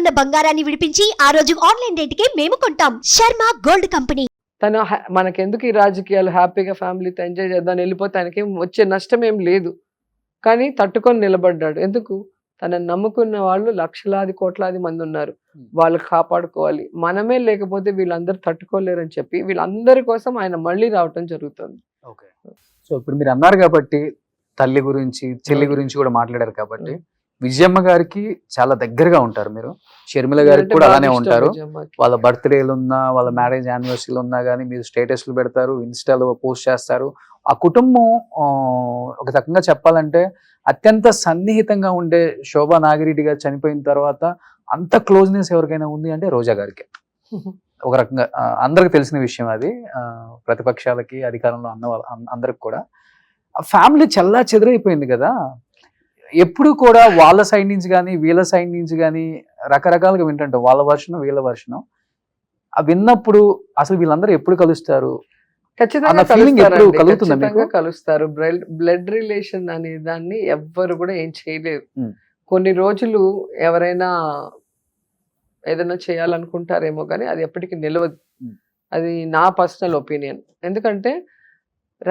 ఉన్న బంగారాన్ని విడిపించి ఆ రోజు ఆన్లైన్ రేటుకే మేము కొంటాం. Sharma gold company. తను మనకెందుకు ఈ రాజకీయాలు, హ్యాపీగా ఫ్యామిలీతో ఎంజాయ్ చేద్దాం వెళ్ళిపోతే ఆయనకేం వచ్చే నష్టం ఏం లేదు. కానీ తట్టుకొని నిలబడ్డాడు. ఎందుకు? తనని నమ్ముకున్న వాళ్ళు లక్షలాది కోట్లాది మంది ఉన్నారు. వాళ్ళకి కాపాడుకోవాలి. మనమే లేకపోతే వీళ్ళందరూ తట్టుకోలేరని చెప్పి వీళ్ళందరి కోసం ఆయన మళ్ళీ రావటం జరుగుతుంది. ఓకే. సో ఇప్పుడు మీరు అన్నారు కాబట్టి తల్లి గురించి, చెల్లి గురించి కూడా మాట్లాడారు కాబట్టి విజయమ్మ గారికి చాలా దగ్గరగా ఉంటారు మీరు. షర్మిల గారికి కూడా అలానే ఉంటారు. వాళ్ళ బర్త్డేలు ఉన్నా, వాళ్ళ మ్యారేజ్ యానివర్సరీలు ఉన్నా కానీ మీరు స్టేటస్లు పెడతారు, ఇన్స్టాలో పోస్ట్ చేస్తారు. ఆ కుటుంబం ఒక రకంగా చెప్పాలంటే అత్యంత సన్నిహితంగా ఉండే శోభా నాగిరెడ్డి గారు చనిపోయిన తర్వాత అంత క్లోజ్నెస్ ఎవరికైనా ఉంది అంటే రోజా గారికి. ఒక రకంగా అందరికి తెలిసిన విషయం అది. ప్రతిపక్షాలకి, అధికారంలో అందరికి కూడా ఫ్యామిలీ చల్లా చెదరైపోయింది కదా. ఎప్పుడు కూడా వాళ్ళ సైడ్ నుంచి కానీ వీళ్ళ సైడ్ నుంచి కానీ రకరకాలుగా వింటుంటాం. వాళ్ళ వర్షను, వీళ్ళ వర్షను. విన్నప్పుడు అసలు వీళ్ళందరూ ఎప్పుడు కలుస్తారు? ఖచ్చితంగా కలుస్తారు. బ్లడ్ రిలేషన్ అనే దాన్ని ఎవ్వరు కూడా ఏం చేయలేరు. కొన్ని రోజులు ఎవరైనా ఏదైనా చేయాలనుకుంటారేమో కానీ అది ఎప్పటికీ నిలవదు. అది నా పర్సనల్ ఒపీనియన్. ఎందుకంటే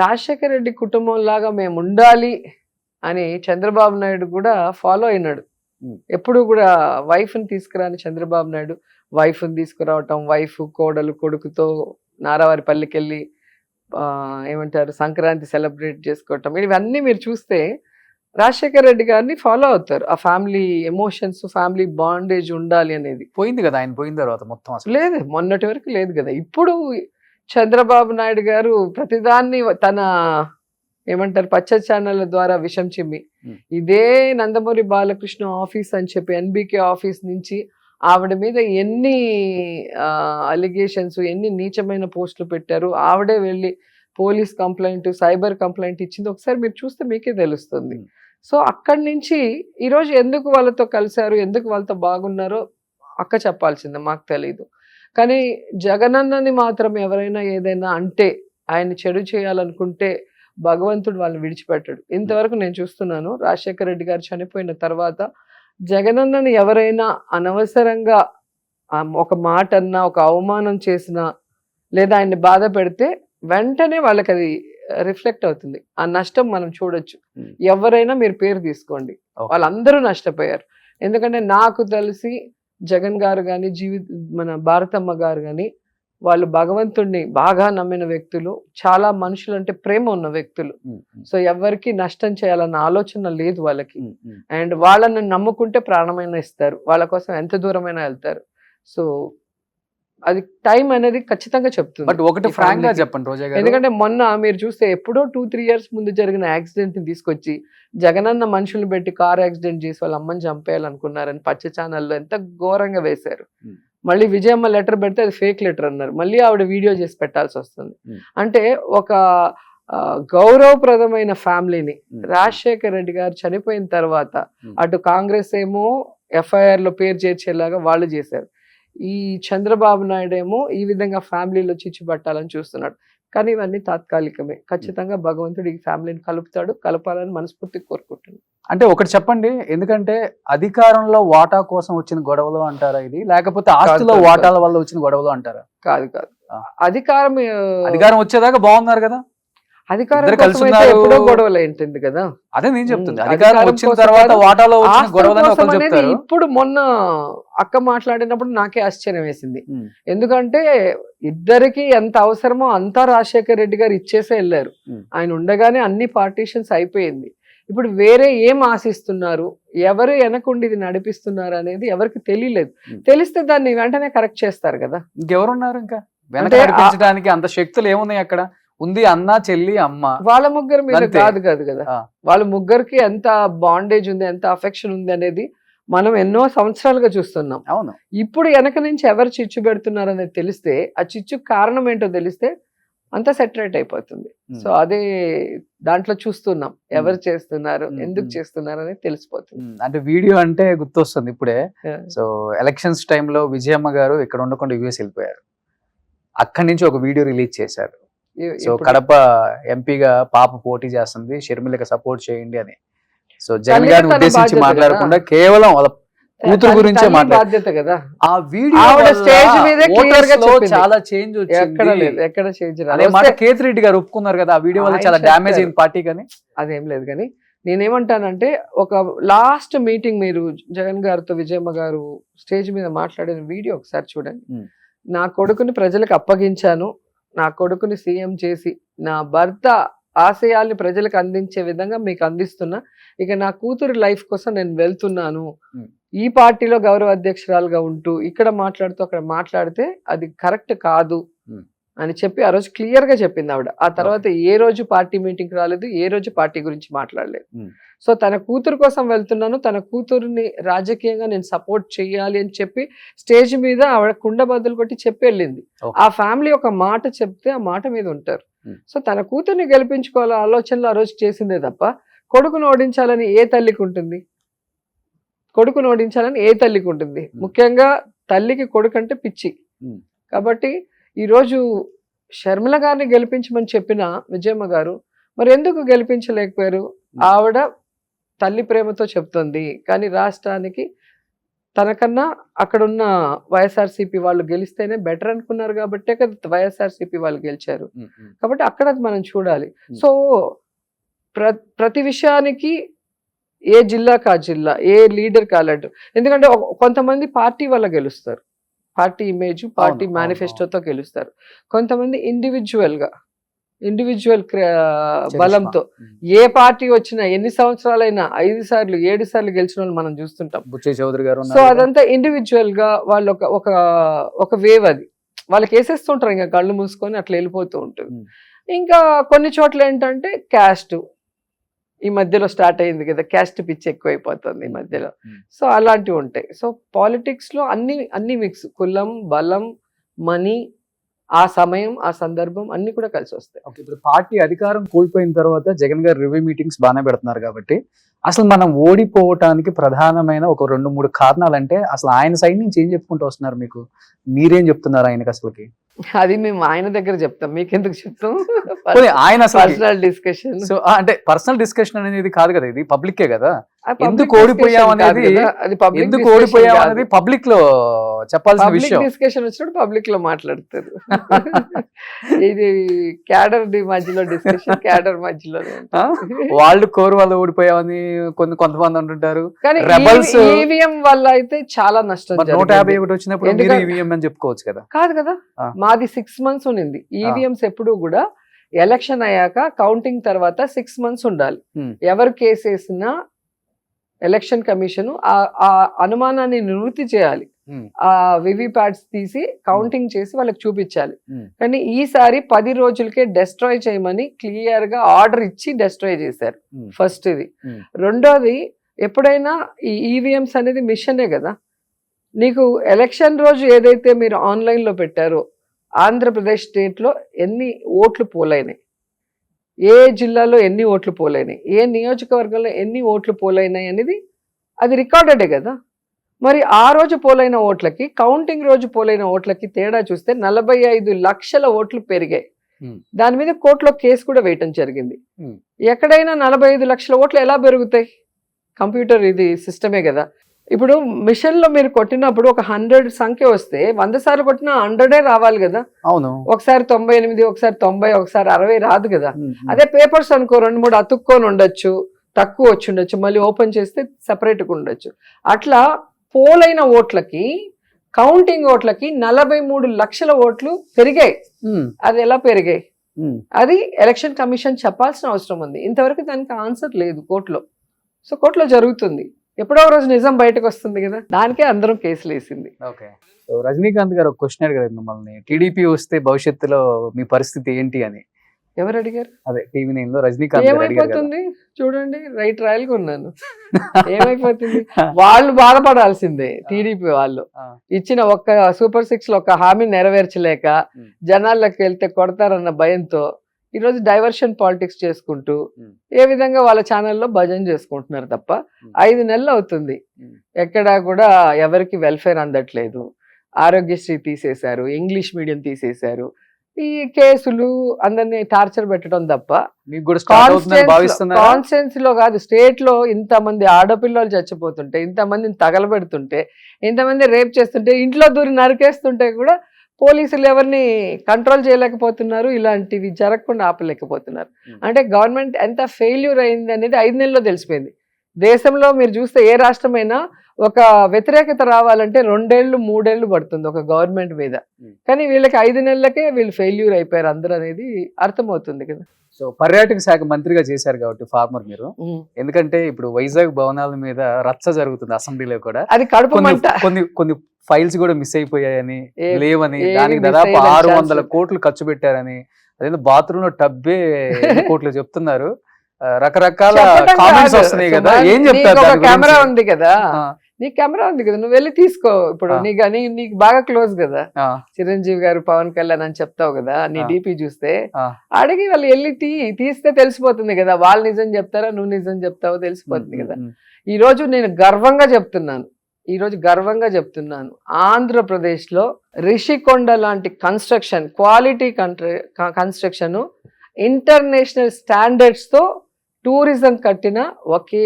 రాజశేఖర రెడ్డి కుటుంబం లాగా మేము ఉండాలి అని చంద్రబాబు నాయుడు కూడా ఫాలో అయినాడు. ఎప్పుడు కూడా వైఫ్ని తీసుకురాని చంద్రబాబు నాయుడు వైఫ్ని తీసుకురావటం, వైఫ్ కోడలు కొడుకుతో నారావారిపల్లికి వెళ్ళి ఏమంటారు సంక్రాంతి సెలబ్రేట్ చేసుకోవటం, ఇవన్నీ మీరు చూస్తే రాజశేఖర రెడ్డి గారిని ఫాలో అవుతారు. ఆ ఫ్యామిలీ ఎమోషన్స్, ఫ్యామిలీ బాండేజ్ ఉండాలి అనేది. పోయింది కదా ఆయన పోయిన తర్వాత మొత్తం అసలు లేదు, మొన్నటి వరకు లేదు కదా. ఇప్పుడు చంద్రబాబు నాయుడు గారు ప్రతిదాన్ని తన ఏమంటారు పచ్చ ఛానళ్ళ ద్వారా విషం చిమ్మి ఇదే నందమూరి బాలకృష్ణ ఆఫీస్ అని చెప్పి ఎన్బికే ఆఫీస్ నుంచి ఆవిడ మీద ఎన్ని అలిగేషన్స్, ఎన్ని నీచమైన పోస్టులు పెట్టారు. ఆవిడే వెళ్ళి పోలీస్ కంప్లైంట్, సైబర్ కంప్లైంట్ ఇచ్చింది. ఒకసారి మీరు చూస్తే మీకే తెలుస్తుంది. సో అక్కడి నుంచి ఈరోజు ఎందుకు వాళ్ళతో కలిశారు, ఎందుకు వాళ్ళతో బాగున్నారో అక్క చెప్పాల్సిందే, మాకు తెలీదు. కానీ జగనన్నని మాత్రం ఎవరైనా ఏదైనా అంటే, ఆయన చెడు చేయాలనుకుంటే భగవంతుడు వాళ్ళని విడిచిపెట్టాడు. ఇంతవరకు నేను చూస్తున్నాను. రాజశేఖర రెడ్డి గారు చనిపోయిన తర్వాత జగనన్నని ఎవరైనా అనవసరంగా ఒక మాట అన్నా, ఒక అవమానం చేసినా, లేదా ఆయన్ని బాధ పెడితే వెంటనే వాళ్ళకి అది రిఫ్లెక్ట్ అవుతుంది. ఆ నష్టం మనం చూడొచ్చు. ఎవరైనా మీరు పేరు తీసుకోండి, వాళ్ళందరూ నష్టపోయారు. ఎందుకంటే నాకు తెలిసి జగన్ గారు కానీ, మన భారతమ్మ గారు కానీ వాళ్ళు భగవంతుడిని బాగా నమ్మిన వ్యక్తులు, చాలా మనుషులు అంటే ప్రేమ ఉన్న వ్యక్తులు. సో ఎవరికి నష్టం చేయాలన్న ఆలోచన లేదు వాళ్ళకి. అండ్ వాళ్ళని నమ్ముకుంటే ప్రాణమైనా ఇస్తారు, వాళ్ళ కోసం ఎంత దూరమైనా వెళ్తారు. సో అది టైం అనేది ఖచ్చితంగా చెప్తుంది. బట్ ఒకటి ఫ్రాంక్ గా చెప్పండి రోజా గారు, ఎందుకంటే మొన్న మీరు చూస్తే ఎప్పుడో 2-3 years ముందు జరిగిన యాక్సిడెంట్ ని తీసుకొచ్చి జగనన్న మనుషులు పెట్టి కార్ యాక్సిడెంట్ చేసి వాళ్ళ అమ్మని చంపేయాలనుకున్నారని పచ్చ ఛానల్లో ఎంత ఘోరంగా వేశారు. మళ్ళీ విజయమ్మ లెటర్ పెడితే అది ఫేక్ లెటర్ అన్నారు. మళ్ళీ ఆవిడ వీడియో చేసి పెట్టాల్సి వస్తుంది. అంటే ఒక గౌరవప్రదమైన ఫ్యామిలీని రాజశేఖర రెడ్డి గారు చనిపోయిన తర్వాత అటు కాంగ్రెస్ ఏమో ఎఫ్ఐఆర్ లో పేరు చేర్చేలాగా వాళ్ళు చేశారు. ఈ చంద్రబాబు నాయుడు ఏమో ఈ విధంగా ఫ్యామిలీలో చిచ్చు పట్టాలని చూస్తున్నాడు. కానీ ఇవన్నీ తాత్కాలికమే. ఖచ్చితంగా భగవంతుడు ఈ ఫ్యామిలీని కలపాలని మనస్ఫూర్తిగా కోరుకుంటున్నాను. అంటే ఒకటి చెప్పండి, ఎందుకంటే అధికారంలో వాటా కోసం వచ్చిన గొడవలు అంటారా ఇది, లేకపోతే ఆస్తిలో వాటాల వల్ల వచ్చిన గొడవలు అంటారా? కాదు, అధికారం వచ్చేదాకా బాగున్నారు కదా, అధికారం ఎప్పుడో గొడవలు ఏంటింది కదా. అదే నేను చెప్తుంది, అధికారం వచ్చిన తర్వాత వాటాలో వచ్చిన గొడవలు. ఇప్పుడు మొన్న అక్క మాట్లాడినప్పుడు నాకే ఆశ్చర్యం వేసింది. ఎందుకంటే ఇద్దరికి ఎంత అవసరమో అంతా రాజశేఖర రెడ్డి గారు ఇచ్చేసే వెళ్ళారు. ఆయన ఉండగానే అన్ని పార్టీషన్స్ అయిపోయింది. ఇప్పుడు వేరే ఏం ఆశిస్తున్నారు, ఎవరు వెనకుండి ఇది నడిపిస్తున్నారు అనేది ఎవరికి తెలియలేదు. తెలిస్తే దాన్ని వెంటనే కరెక్ట్ చేస్తారు కదా. ఇంకెవరున్నారు ఇంకా వెనక? అంత శక్తులు ఏమున్నాయి అక్కడ? ఉంది అన్న, చెల్లి, అమ్మ, వాళ్ళ ముగ్గురు మీద కాదు కదా. వాళ్ళ ముగ్గురికి ఎంత బాండేజ్ ఉంది, ఎంత అఫెక్షన్ ఉంది అనేది మనం ఎన్నో సంవత్సరాలుగా చూస్తున్నాం. అవును. ఇప్పుడు వెనక నుంచి ఎవరు చిచ్చు పెడుతున్నారు అనేది తెలిస్తే, ఆ చిచ్చు కారణం ఏంటో తెలిస్తే అంతా సెటరేట్ అయిపోతుంది. సో అదే దాంట్లో చూస్తున్నాం, ఎవరు చేస్తున్నారు, ఎందుకు చేస్తున్నారు అనేది తెలిసిపోతుంది. అంటే వీడియో అంటే గుర్తొస్తుంది ఇప్పుడే. సో ఎలక్షన్స్ టైంలో విజయమ్మ గారు ఇక్కడ ఉండకుండా యూఎస్ వెళ్ళిపోయారు. అక్కడి నుంచి ఒక వీడియో రిలీజ్ చేశారు. సో కడప ఎంపీగా పాప పోటీ చేస్తుంది, షర్మిలకి సపోర్ట్ చేయండి అని. సో జగన్ గారిని ఉద్దేశించి మాట్లాడకుండా కేవలం వాళ్ళ కూతురు గురించే తల్లి మాట్లాడు. బాధ్యత కదా. ఆ వీడియో ఆవిడ వల్ల స్టేజ్ మీదే clear గా voters లో చెప్పింది. చాలా చేంజ్ ఎక్కడ లేదు, వచ్చింది. ఎక్కడ చేంజ్ అదే మాట కేతిరెడ్డి గారు ఒప్పుకున్నారు కదా, ఆ వీడియో వల్ల ఆయన చాలా డ్యామేజ్ చెప్పారు. అయింది పార్టీ కానీ. అదేం లేదు కానీ నేనేమంటానంటే ఒక లాస్ట్ మీటింగ్ మీరు జగన్ గారితో విజయమ్మ గారు స్టేజ్ మీద మాట్లాడిన వీడియో ఒకసారి చూడండి. Hmm. నా కొడుకుని ప్రజలకు అప్పగించాను, నా కొడుకుని సీఎం చేసి నా భర్త ఆశయాల్ని ప్రజలకు అందించే విధంగా మీకు అందిస్తున్నా, ఇక నా కూతురు లైఫ్ కోసం నేను వెళ్తున్నాను. Hmm. ఈ పార్టీలో గౌరవ అధ్యక్షురాలుగా ఉంటూ ఇక్కడ మాట్లాడుతూ అక్కడ మాట్లాడితే అది కరెక్ట్ కాదు Hmm. అని చెప్పి ఆ రోజు క్లియర్ గా చెప్పింది ఆవిడ. ఆ తర్వాత ఏ రోజు పార్టీ మీటింగ్ రాలేదు, ఏ రోజు పార్టీ గురించి మాట్లాడలేదు. Hmm. సో తన కూతురు కోసం వెళ్తున్నాను, తన కూతురుని రాజకీయంగా నేను సపోర్ట్ చేయాలి అని చెప్పి స్టేజ్ మీద ఆవిడ కుండ బద్దలు కొట్టి చెప్పి వెళ్ళింది. Okay. ఆ ఫ్యామిలీ ఒక మాట చెప్తే ఆ మాట మీద ఉంటారు. Hmm. సో తన కూతుర్ని గెలిపించుకోవాల ఆలోచనలో ఆ రోజు చేసిందే తప్ప కొడుకును ఓడించాలని ఏ తల్లికి ఉంటుంది? కొడుకును ఓడించాలని ఏ తల్లికి ఉంటుంది? ముఖ్యంగా తల్లికి కొడుకు అంటే పిచ్చి. Hmm. కాబట్టి ఈరోజు షర్మిల గారిని గెలిపించమని చెప్పిన విజయమ్మ గారు మరి ఎందుకు గెలిపించలేకపోయారు? ఆవిడ తల్లి ప్రేమతో చెప్తుంది, కానీ రాష్ట్రానికి తనకన్నా అక్కడున్న వైఎస్ఆర్సీపీ వాళ్ళు గెలిస్తేనే బెటర్ అనుకున్నారు కాబట్టే కదా వైఎస్ఆర్సీపీ వాళ్ళు గెలిచారు. కాబట్టి అక్కడ అది మనం చూడాలి. సో ప్రతి విషయానికి ఏ జిల్లాకి ఆ జిల్లా, ఏ లీడర్ కాలడు. ఎందుకంటే కొంతమంది పార్టీ వల్ల గెలుస్తారు, పార్టీ ఇమేజ్, పార్టీ అవును, మేనిఫెస్టోతో గెలుస్తారు. కొంతమంది ఇండివిజువల్ బలంతో ఏ పార్టీ వచ్చినా ఎన్ని సంవత్సరాలైనా 5 సార్లు 7 సార్లు గెలిచిన వాళ్ళు మనం చూస్తుంటాం. బుచ్చయ్య చౌదరి గారు సో ఉన్నారు కదా. అదంతా ఇండివిజువల్ గా వాళ్ళు ఒక వేవ్, అది వాళ్ళకి వేసేస్తుంటారు, ఇంకా కళ్ళు మూసుకొని అట్లా వెళ్ళిపోతూ ఉంటుంది. ఇంకా కొన్ని చోట్ల ఏంటంటే క్యాస్ట్ ఈ మధ్యలో స్టార్ట్ అయింది కదా, క్యాస్ట్ పిచ్చి ఎక్కువైపోతుంది ఈ మధ్యలో. సో అలాంటివి ఉంటాయి. సో పాలిటిక్స్ లో అన్ని మిక్స్, కులం, బలం, మనీ, ఆ సమయం, ఆ సందర్భం అన్ని కూడా కలిసి వస్తాయి. ఓకే, ఇప్పుడు పార్టీ అధికారం కోల్పోయిన తర్వాత జగన్ గారు రివ్యూ మీటింగ్స్ బాగానే పెడుతున్నారు కాబట్టి అసలు మనం ఓడిపోవటానికి ప్రధానమైన ఒక 2-3 కారణాలు అంటే అసలు ఆయన సైడ్ నుంచి ఏం చెప్పుకుంటూ వస్తున్నారు? మీరేం చెప్తున్నారు ఆయనకి అసలుకి? అది మేము ఆయన దగ్గర చెప్తాం, మీకెందుకు చెప్తాం? ఆయన పర్సనల్ డిస్కషన్. సో అంటే పర్సనల్ డిస్కషన్ అనేది కాదు కదా, ఇది పబ్లికే కదా. ఎందుకు ఓడిపోయాం అనేది పబ్లిక్ లో చెప్పాల్సిన విషయం. డిస్కషన్ వచ్చినప్పుడు పబ్లిక్ లో మాట్లాడతారు. ఇది క్యాడర్ మధ్యలో డిస్కషన్, క్యాడర్ మధ్యలో వాళ్ళు కోరు వల్ల ఓడిపోయామని కొంతమంది అంటుంటారు. కానీ రెబల్స్ ఈవీఎం వల్ల అయితే చాలా నష్టం. 151 వచ్చినప్పుడు ఈవీఎం అని చెప్పుకోవచ్చు కదా. కాదు కదా, మాది 6 months ఉన్నింది. ఈవీఎంస్ ఎప్పుడు కూడా ఎలక్షన్ అయ్యాక కౌంటింగ్ తర్వాత 6 months ఉండాలి. ఎవరు కేసు వేసినా ఎలక్షన్ కమిషన్ ఆ అనుమానాన్ని నివృత్తి చేయాలి. ఆ వివిప్యాట్స్ తీసి కౌంటింగ్ చేసి వాళ్ళకి చూపించాలి. కానీ ఈసారి 10 రోజులకే డెస్ట్రాయ్ చేయమని క్లియర్ గా ఆర్డర్ ఇచ్చి డెస్ట్రాయ్ చేశారు. ఫస్ట్ ఇది. రెండోది, ఎప్పుడైనా ఈ ఈవీఎంస్ అనేది మిషనే కదా. నీకు ఎలక్షన్ రోజు ఏదైతే మీరు ఆన్లైన్ లో పెట్టారో, ఆంధ్రప్రదేశ్ స్టేట్ లో ఎన్ని ఓట్లు పోలైనాయి, ఏ జిల్లాలో ఎన్ని ఓట్లు పోలైనాయి, ఏ నియోజకవర్గంలో ఎన్ని ఓట్లు పోలైనాయి అనేది అది రికార్డెడే కదా. మరి ఆ రోజు పోలైన ఓట్లకి, కౌంటింగ్ రోజు పోలైన ఓట్లకి తేడా చూస్తే 45 లక్షల ఓట్లు పెరిగాయి. దాని మీద కోర్టులో కేసు కూడా వేయటం జరిగింది. ఎక్కడైనా 45 లక్షల ఓట్లు ఎలా పెరుగుతాయి? కంప్యూటర్ ఇది సిస్టమే కదా. ఇప్పుడు మిషన్ లో మీరు కొట్టినప్పుడు ఒక 100 సంఖ్య వస్తే 100 సార్లు కొట్టినా 100 రావాలి కదా. అవును, ఒకసారి 98, ఒకసారి 90, ఒకసారి 60 రాదు కదా. అదే పేపర్స్ అనుకో 2-3 అతుక్కొని ఉండొచ్చు, తక్కువ వచ్చి ఉండొచ్చు, మళ్ళీ ఓపెన్ చేస్తే సెపరేట్గా ఉండొచ్చు. అట్లా పోలైన ఓట్లకి, కౌంటింగ్ ఓట్లకి 43 లక్షల ఓట్లు పెరిగాయి. అది ఎలా పెరిగాయి? అది ఎలక్షన్ కమిషన్ చెప్పాల్సిన అవసరం ఉంది. ఇంతవరకు దానికి ఆన్సర్ లేదు కోర్టులో. సో కోర్టులో జరుగుతుంది, ఎప్పుడో రోజు నిజం బయటకు వస్తుంది కదా, దానికే అందరం కేసులు వేసింది. ఓకే, సో రజనీకాంత్ గారు ఒక క్వశ్చన్ అడిగారు మిమ్మల్ని, టీడీపీ వస్తే భవిష్యత్తులో మీ పరిస్థితి ఏంటి అని. ఎవరు అడిగారు? అదే టీవీ9 లో రజనీకాంత్ గారు అడిగారు. ఏమైపోతుంది చూడండి, రైట్ రాయల్ గా ఉన్నాను. ఏమైపోతుంది? వాళ్ళు బాధపడాల్సిందే. టీడీపీ వాళ్ళు ఇచ్చిన ఒక్క సూపర్ 6 లో ఒక హామీ నెరవేర్చలేక జనాల్లోకి వెళ్తే కొడతారన్న భయంతో ఈరోజు డైవర్షన్ పాలిటిక్స్ చేసుకుంటూ ఏ విధంగా వాళ్ళ ఛానల్లో భజన చేసుకుంటున్నారు తప్ప 5 నెలలు అవుతుంది, ఎక్కడా కూడా ఎవరికి వెల్ఫేర్ అందట్లేదు. ఆరోగ్యశ్రీ తీసేశారు, ఇంగ్లీష్ మీడియం తీసేశారు, ఈ కేసులు అందరినీ టార్చర్ పెట్టడం తప్ప మీకు కూడా స్టార్ట్ అవుతుందని భావిస్తున్నారా? కాన్స్టెన్స్ లో కాదు, స్టేట్ లో ఇంతమంది ఆడపిల్లలు చచ్చిపోతుంటే, ఇంతమందిని తగలబెడుతుంటే, ఇంతమంది రేప్ చేస్తుంటే, ఇంట్లో దూరి నరికేస్తుంటే కూడా పోలీసులు ఎవరిని కంట్రోల్ చేయలేకపోతున్నారు, ఇలాంటివి జరగకుండా ఆపలేకపోతున్నారు. అంటే గవర్నమెంట్ ఎంత ఫెయిల్యూర్ అయింది అనేది 5 నెలల్లో తెలిసిపోయింది. దేశంలో మీరు చూస్తే ఏ రాష్ట్రమైనా ఒక వ్యతిరేకత రావాలంటే 2 ఏళ్ళు 3 ఏళ్ళు పడుతుంది ఒక గవర్నమెంట్ మీద. కానీ వీళ్ళకి 5 నెలలకే వీళ్ళు ఫెయిల్యూర్ అయిపోయారు అందరూ అనేది అర్థమవుతుంది కదా. సో పర్యాటక శాఖ మంత్రిగా చేశారు కాబట్టి ఫార్మర్ మీరు, ఎందుకంటే ఇప్పుడు వైజాగ్ భవనాల మీద రచ్చ జరుగుతుంది అసెంబ్లీలో కూడా. అది కడుపు మంట. కొన్ని ఫైల్స్ కూడా మిస్ అయిపోయాయని, లేవని, ఏవి దానికి miss దాదాపు అయ్యే 600 కోట్లు ఖర్చు పెట్టారని, అదేదో బాత్రూమ్ లో టబ్బే ఎన్ని కోట్లు చెప్తున్నారు. రకరకాల చెప్పటం కామెంట్స్ కాదు. వస్తున్నాయి కదా, సుమారు ఏం చెప్తారు నీకు ఒక దాని కెమెరా గురించి? ఉంది కదా, ఆ, నీ కెమెరా ఉంది కదా, నువ్వు వెళ్ళి తీసుకో. ఇప్పుడు ఆ. నీకు బాగా క్లోజ్ కదా ఆ, చిరంజీవి గారు, పవన్ కళ్యాణ్ అని చెప్తావు కదా, నీ ఆ. డిపి చూస్తే ఆ. అడిగి వాళ్ళు వెళ్ళి తీస్తే తెలిసిపోతుంది కదా, వాళ్ళు నిజం చెప్తారా నువ్వు నిజం చెప్తావో తెలిసిపోతుంది కదా. ఈ రోజు నేను గర్వంగా చెప్తున్నాను, ఆంధ్రప్రదేశ్ లో రిషికొండ లాంటి construction, quality construction, international standards తో టూరిజం కట్టిన ఒకే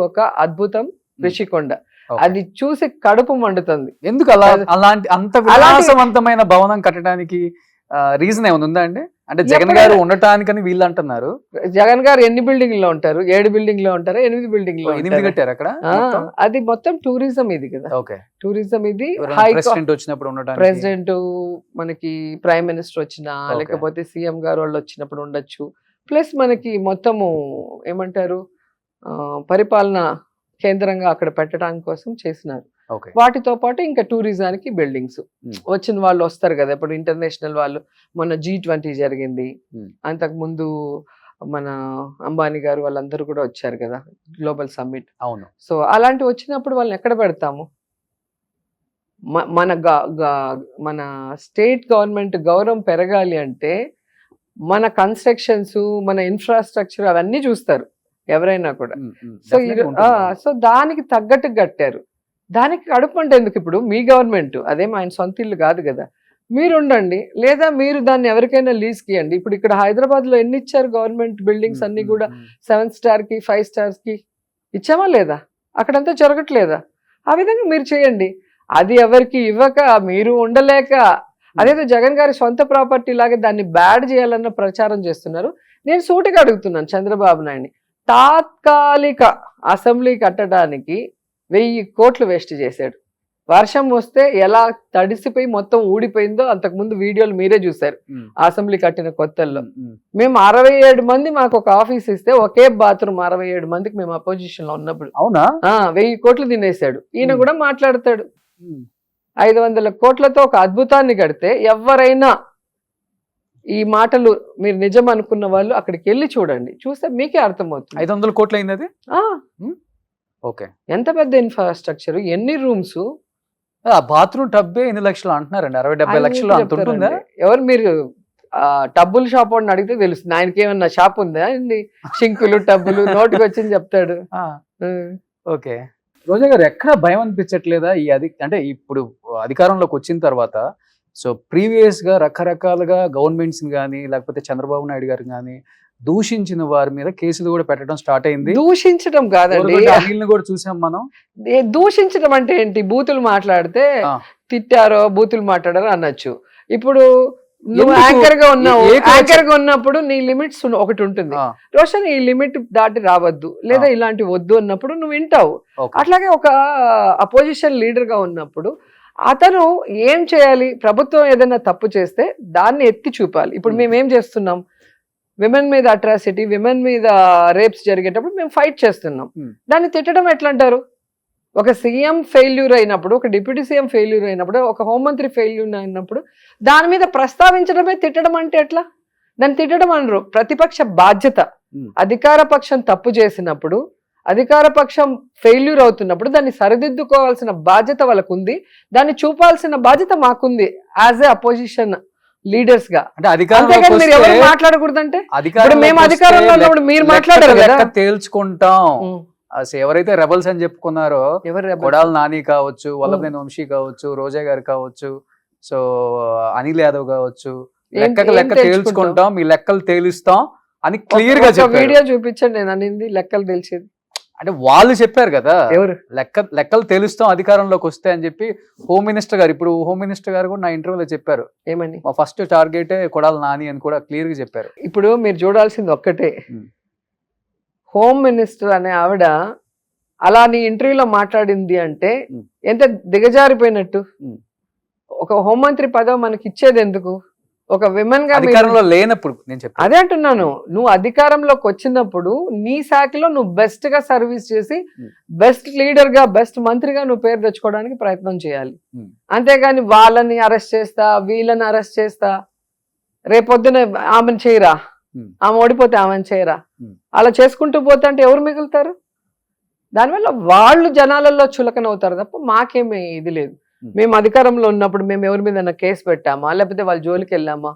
ఒక అద్భుతం రిషికొండ. Okay. అది చూసి కడుపు మండుతుంది. ఎందుకు అంత విలాసవంతమైన భవనం కట్టడానికి రీజన్ ఏమైనా ఉందా అండి? అంటే జగన్ గారు ఉండటానికని వీళ్ళు అంటున్నారు. జగన్ గారు ఎన్ని బిల్డింగ్ లో ఉంటారు? 7 బిల్డింగ్ లో ఉంటారు, 8 బిల్డింగ్ లో 8 కట్టారు అక్కడ. అది మొత్తం టూరిజం ఇది కదా. ఓకే, టూరిజం ఇది. ప్రెసిడెంట్ వచ్చినప్పుడు ఉండటానికి, ప్రెసిడెంట్, మనకి ప్రైమ్ మినిస్టర్ వచ్చినా, Okay. లేకపోతే సీఎం గారు వాళ్ళు వచ్చినప్పుడు ఉండొచ్చు. ప్లస్ మనకి మొత్తము ఏమంటారు, పరిపాలన కేంద్రంగా అక్కడ పెట్టడానికి కోసం చేసినారు. ఓకే, వాటితో పాటు ఇంకా టూరిజానికి బిల్డింగ్స్ వచ్చిన వాళ్ళు వస్తారు కదా. ఇప్పుడు ఇంటర్నేషనల్ వాళ్ళు, మొన్న G20 జరిగింది, అంతకు ముందు మన అంబానీ గారు వాళ్ళందరూ కూడా వచ్చారు కదా, గ్లోబల్ సమ్మిట్. అవును. సో అలాంటివి వచ్చినప్పుడు వాళ్ళని ఎక్కడ పెడతాము? మన స్టేట్ గవర్నమెంట్ గౌరవం పెరగాలి అంటే మన కన్స్ట్రక్షన్స్, మన ఇన్ఫ్రాస్ట్రక్చర్ అవన్నీ చూస్తారు ఎవరైనా కూడా. సో దానికి తగ్గట్టు కట్టారు. దానికి కడుపు అంటే ఎందుకు? ఇప్పుడు మీ గవర్నమెంట్ అదేం ఆయన సొంత ఇల్లు కాదు కదా, మీరు ఉండండి, లేదా మీరు దాన్ని ఎవరికైనా లీజ్కి ఇవ్వండి. ఇప్పుడు ఇక్కడ హైదరాబాద్ లో ఎన్ని ఇచ్చారు గవర్నమెంట్ బిల్డింగ్స్ అన్ని కూడా? 7 స్టార్ కి 5 స్టార్స్ కి ఇచ్చామా లేదా? అక్కడంతా జరగట్లేదా? ఆ విధంగా మీరు చేయండి. అది ఎవరికి ఇవ్వక మీరు ఉండలేక, అదేదో జగన్ గారి సొంత ప్రాపర్టీ లాగా దాన్ని బ్యాడ్ చేయాలన్న ప్రచారం చేస్తున్నారు. నేను సూటిగా అడుగుతున్నాను చంద్రబాబు నాయుడిని, తాత్కాలిక అసెంబ్లీ కట్టడానికి 1000 కోట్లు వేస్ట్ చేశాడు. వర్షం వస్తే ఎలా తడిసిపోయి మొత్తం ఊడిపోయిందో అంతకుముందు వీడియోలు మీరే చూశారు. అసెంబ్లీ కట్టిన కొత్తల్లో మేము 67 మంది మాకు ఒక ఆఫీస్ ఇస్తే ఒకే బాత్రూమ్ 67 మందికి మేము అపోజిషన్ లో ఉన్నప్పుడు. అవునా? 1000 కోట్లు తినేశాడు. ఈయన కూడా మాట్లాడతాడు. 500 కోట్లతో ఒక అద్భుతాన్ని కడితే ఎవరైనా ఈ మాటలు మీరు నిజం అనుకున్న వాళ్ళు అక్కడికి వెళ్ళి చూడండి, చూస్తే మీకే అర్థమవుతుంది. 500 కోట్లు అయింది అది. ఓకే, ఎంత పెద్ద ఇన్ఫ్రాస్ట్రక్చర్, ఎన్ని రూమ్స్, బాత్రూమ్ టబ్బే 8 లక్షలు అంటున్నారండి. 60-70 లక్షలు అంత ఉంటుందా? ఎవరు మీరు టబ్బుల షాప్ వాడిని అడిగితే తెలుస్తుంది. ఆయనకి ఏమన్నా షాప్ ఉందా? షింకులు టబ్బులు నోటికి వచ్చింది చెప్తాడు. ఓకే, రోజా గారు ఎక్కడ భయం అనిపించట్లేదా అంటే ఇప్పుడు అధికారంలోకి వచ్చిన తర్వాత? సో ప్రీవియస్ గా రకరకాలుగా గవర్నమెంట్స్ కానీ లేకపోతే చంద్రబాబు నాయుడు గారు కానీ దూషించిన వారి మీద కేసులు కూడా పెట్టడం స్టార్ట్ అయింది. దూషించడం కాదండి, అనిల్ని కూడా చూసాం మనం. దూషించడం అంటే ఏంటి? బూతులు మాట్లాడితే తిట్టారో బూతులు మాట్లాడారో అనొచ్చు. ఇప్పుడు నువ్వు యాంకర్ గా ఉన్నావు, యాంకర్ గా ఉన్నప్పుడు నీ లిమిట్స్ ఒకటి ఉంటుంది. రోషన్ ఈ లిమిట్ దాటి రావద్దు, లేదా ఇలాంటి వద్దు అన్నప్పుడు నువ్వు వింటావు. అట్లాగే ఒక అపోజిషన్ లీడర్ గా ఉన్నప్పుడు అతను ఏం చేయాలి? ప్రభుత్వం ఏదైనా తప్పు చేస్తే దాన్ని ఎత్తి చూపాలి. ఇప్పుడు మేము ఏం చేస్తున్నాం? విమెన్ మీద అట్రాసిటీ, విమెన్ మీద రేప్స్ జరిగేటప్పుడు మేము ఫైట్ చేస్తున్నాం. దాన్ని తిట్టడం ఎట్లా అంటారు? ఒక సీఎం ఫెయిల్యూర్ అయినప్పుడు, ఒక డిప్యూటీ సీఎం ఫెయిల్యూర్ అయినప్పుడు, ఒక హోంమంత్రి ఫెయిల్యూర్ అయినప్పుడు దాని మీద ప్రస్తావించడమే తిట్టడం అంటే ఎట్లా? దాన్ని తిట్టడం అనరు. ప్రతిపక్ష బాధ్యత. అధికార పక్షం తప్పు చేసినప్పుడు, అధికార పక్షం ఫెయిల్యూర్ అవుతున్నప్పుడు దాన్ని సరిదిద్దుకోవాల్సిన బాధ్యత వాళ్ళకు ఉంది, దాన్ని చూపాల్సిన బాధ్యత మాకుంది యాజ్ ఏ అపోజిషన్ లీడర్స్ గా. అంటే మీరు ఎవరు మాట్లాడకూడదంటే, మేము అధికారంలో ఉన్నప్పుడు మీరు మాట్లాడారు కదా, తేల్చుకుంటాం. ఎవరైతే రెబల్స్ అని చెప్పుకున్నారో, కొడాలి నాని కావచ్చు, వల్లభనేని వంశీ కావచ్చు, రోజా గారు కావచ్చు, సో అనిల్ యాదవ్ కావచ్చు, లెక్క తేల్చుకుంటాం, మీ లెక్కలు తేలుస్తాం అని క్లియర్ గా చెప్పారు. వీడియో చూపించండి నేను అనింది లెక్కలు తెలిసేది. అంటే వాళ్ళు చెప్పారు కదా, ఎవరు లెక్కలు తెలుస్తాం అధికారంలోకి వస్తే అని చెప్పి. హోమ్ మినిస్టర్ గారు, ఇప్పుడు హోమ్ మినిస్టర్ గారు కూడా నా ఇంటర్వ్యూలో చెప్పారు, ఏమని మా ఫస్ట్ టార్గెటే కొడాలి నాని అని కూడా క్లియర్ గా చెప్పారు. ఇప్పుడు మీరు చూడాల్సింది ఒక్కటే, హోమ్ మినిస్టర్ అనే ఆవిడ అలా నీ ఇంటర్వ్యూలో మాట్లాడింది అంటే ఎంత దిగజారిపోయినట్టు. ఒక హోంమంత్రి పదవి మనకి ఇచ్చేది ఎందుకు? ఒక విమెన్ గా అధికారంలో లేనప్పుడు నేను చెప్పాను. అదే అంటున్నాను, నువ్వు అధికారంలోకి వచ్చినప్పుడు నీ శాఖలో నువ్వు బెస్ట్ గా సర్వీస్ చేసి బెస్ట్ లీడర్ గా బెస్ట్ మంత్రిగా నువ్వు పేరు తెచ్చుకోవడానికి ప్రయత్నం చేయాలి. అంతేగాని వాళ్ళని అరెస్ట్ చేస్తా వీళ్ళని అరెస్ట్ చేస్తా, రేపొద్దున ఆమెను చేయరా, ఆమె ఓడిపోతే ఆమెను చేయరా, అలా చేసుకుంటూ పోతే అంటే ఎవరు మిగులుతారు? దానివల్ల వాళ్ళు జనాలలో చులకన అవుతారు తప్ప మాకేమీ ఇది లేదు. మేము అధికారంలో ఉన్నప్పుడు మేము ఎవరి మీద కేసు పెట్టామా, లేకపోతే వాళ్ళ జోలికి వెళ్ళామా?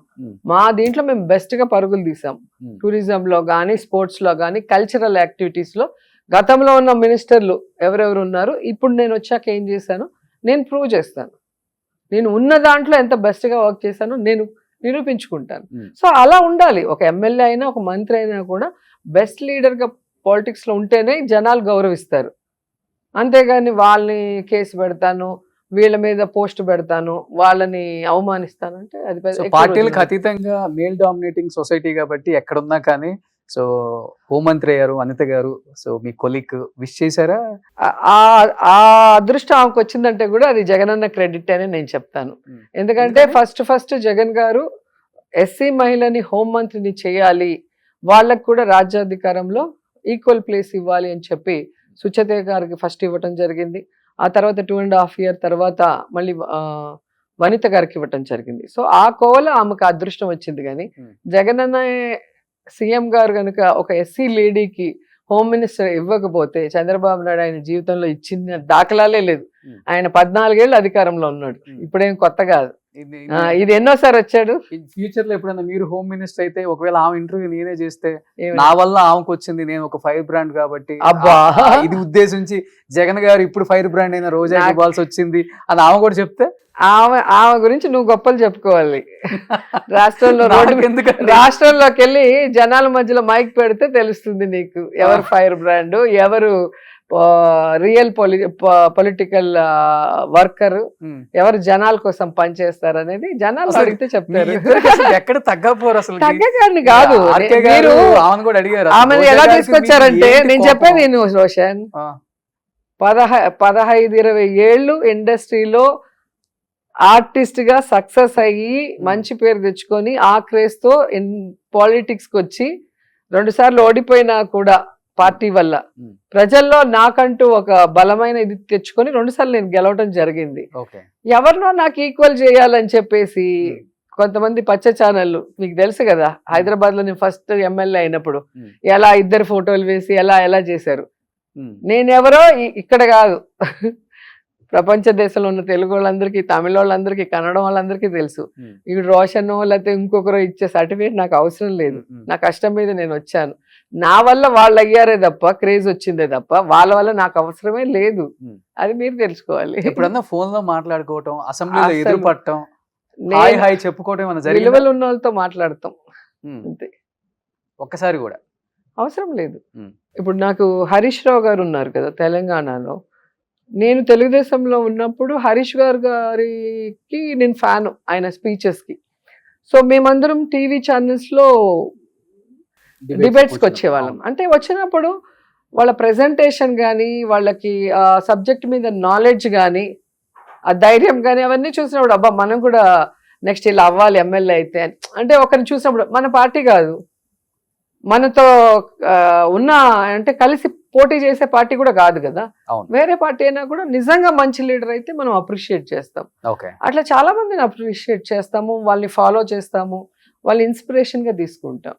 మా దీంట్లో మేము బెస్ట్ గా పరుగులు తీసాం. టూరిజం లో కానీ, స్పోర్ట్స్ లో కానీ, కల్చరల్ యాక్టివిటీస్ లో గతంలో ఉన్న మినిస్టర్లు ఎవరెవరు ఉన్నారు, ఇప్పుడు నేను వచ్చాక ఏం చేశాను నేను ప్రూవ్ చేస్తాను. నేను ఉన్న దాంట్లో ఎంత బెస్ట్ గా వర్క్ చేశానో నేను నిరూపించుకుంటాను. సో అలా ఉండాలి. ఒక ఎమ్మెల్యే అయినా ఒక మంత్రి అయినా కూడా బెస్ట్ లీడర్ గా పాలిటిక్స్ లో ఉంటేనే జనాలు గౌరవిస్తారు. అంతేగాని వాళ్ళని కేసు పెడతాను, వీళ్ళ మీద పోస్ట్ పెడతాను, వాళ్ళని అవమానిస్తాను అంటే అది పార్టీలకు అతీతంగా మేల్ డామినేటింగ్ సొసైటీ కాబట్టి ఎక్కడున్నా కానీ. సో హోంమంత్రి గారు అనిత గారు, సో మీ కొలీగ్ విష్ చేశారా? ఆ అదృష్టం ఆమెకు వచ్చిందంటే కూడా అది జగనన్న క్రెడిట్ అని నేను చెప్తాను. ఎందుకంటే ఫస్ట్ జగన్ గారు ఎస్సీ మహిళని హోంమంత్రిని చేయాలి, వాళ్ళకు కూడా రాజ్యాధికారంలో ఈక్వల్ ప్లేస్ ఇవ్వాలి అని చెప్పి సుచతే గారికి ఫస్ట్ ఇవ్వటం జరిగింది. ఆ తర్వాత 2.5 years తర్వాత మళ్ళీ వనిత గారికి ఇవ్వటం జరిగింది. సో ఆ కోవలో ఆమెకు అదృష్టం వచ్చింది. కానీ జగనన్న సీఎం గారు కనుక ఒక ఎస్సీ లేడీకి హోమ్ మినిస్టర్ ఇవ్వకపోతే చంద్రబాబు నాయుడు ఆయన జీవితంలో ఇచ్చిన దాఖలాలే లేదు. ఆయన 14 ఏళ్ళు అధికారంలో ఉన్నాడు, ఇప్పుడేం కొత్త కాదు. ఇది ఎన్నోసారి వచ్చాడు. ఫ్యూచర్ లో ఎప్పుడైనా మీరు హోమ్ మినిస్టర్ అయితే, ఒకవేళ ఆమె ఇంటర్వ్యూ నేనే చేస్తే, నా వల్ల ఆమెకు వచ్చింది, నేను ఒక ఫైర్ బ్రాండ్ కాబట్టి అబ్బా ఇది ఉద్దేశించి జగన్ గారు ఇప్పుడు ఫైర్ బ్రాండ్ అయిన రోజా ఇవ్వాల్సి వచ్చింది అని ఆమె కూడా చెప్తే, ఆమె గురించి నువ్వు గొప్పలు చెప్పుకోవాలి. రాష్ట్రంలో రాష్ట్రంలోకి వెళ్ళి జనాల మధ్యలో మైక్ పెడితే తెలుస్తుంది నీకు ఎవరు ఫైర్ బ్రాండ్, ఎవరు రియల్ పొలిటికల్ వర్కర్, ఎవరు జనాల కోసం పనిచేస్తారు అనేది జనాలు అడిగితే చెప్తారు. ఎక్కడ తగ్గపోరు అసలు. తగ్గని కాదు, ఆమెను ఎలా తీసుకొచ్చారంటే నేను చెప్పేది నువ్వు రోషన్, 15-20 ఏళ్ళు ఇండస్ట్రీలో ఆర్టిస్ట్ గా సక్సెస్ అయ్యి మంచి పేరు తెచ్చుకొని ఆ క్రేజ్ తో పాలిటిక్స్ కి వచ్చి 2 సార్లు ఓడిపోయినా కూడా పార్టీ వల్ల ప్రజల్లో నాకంటూ ఒక బలమైన ఇది తెచ్చుకొని 2 సార్లు నేను గెలవడం జరిగింది. ఎవరినో నాకు ఈక్వల్ చేయాలని చెప్పేసి కొంతమంది పచ్చ ఛానళ్ళు, మీకు తెలుసు కదా హైదరాబాద్ లో నేను ఫస్ట్ ఎమ్మెల్యే అయినప్పుడు ఎలా 2 ఫోటోలు వేసి ఎలా చేశారు. నేనెవరో ఇక్కడ కాదు, ప్రపంచ దేశంలో ఉన్న తెలుగు వాళ్ళందరికీ, తమిళ వాళ్ళందరికీ, కన్నడ వాళ్ళందరికీ తెలుసు. ఇప్పుడు రోషన్ లేకపోతే ఇంకొకరు ఇచ్చే సర్టిఫికేట్ నాకు అవసరం లేదు. నా కష్టం మీద నేను వచ్చాను. నా వల్ల వాళ్ళు అయ్యారే తప్ప, క్రేజ్ వచ్చిందే తప్ప వాళ్ళ వల్ల నాకు అవసరమే లేదు. అది మీరు తెలుసుకోవాలి. ఎప్పుడన్నా ఫోన్ లో మాట్లాడుకోవటం, అసెంబ్లీలో ఎదురుపడటం, చెప్పుకోవటం, విలువలు ఉన్న వాళ్ళతో మాట్లాడతాం అంతే. ఒక్కసారి కూడా అవసరం లేదు. ఇప్పుడు నాకు హరీష్ రావు గారు ఉన్నారు కదా తెలంగాణలో, నేను తెలుగుదేశంలో ఉన్నప్పుడు హరీష్ గారికి నేను ఫ్యాన్, ఆయన స్పీచెస్ కి. సో మేమందరం టీవీ ఛానల్స్ లో డిబేట్స్కి వచ్చేవాళ్ళం. అంటే వచ్చినప్పుడు వాళ్ళ ప్రెజెంటేషన్ కానీ, వాళ్ళకి ఆ సబ్జెక్ట్ మీద నాలెడ్జ్ కానీ, ఆ ధైర్యం కానీ అవన్నీ చూసినప్పుడు అబ్బా మనం కూడా నెక్స్ట్ ఇలా అవ్వాలి ఎమ్మెల్యే అయితే. అంటే ఒకరిని చూసినప్పుడు మన పార్టీ కాదు, మనతో ఉన్న అంటే కలిసి పోటీ చేసే పార్టీ కూడా కాదు కదా, వేరే పార్టీ అయినా కూడా నిజంగా మంచి లీడర్ అయితే మనం అప్రిషియేట్ చేస్తాం. అట్లా చాలా మందిని అప్రిషియేట్ చేస్తాము, వాళ్ళని ఫాలో చేస్తాము, వాళ్ళ ఇన్స్పిరేషన్ గా తీసుకుంటాం.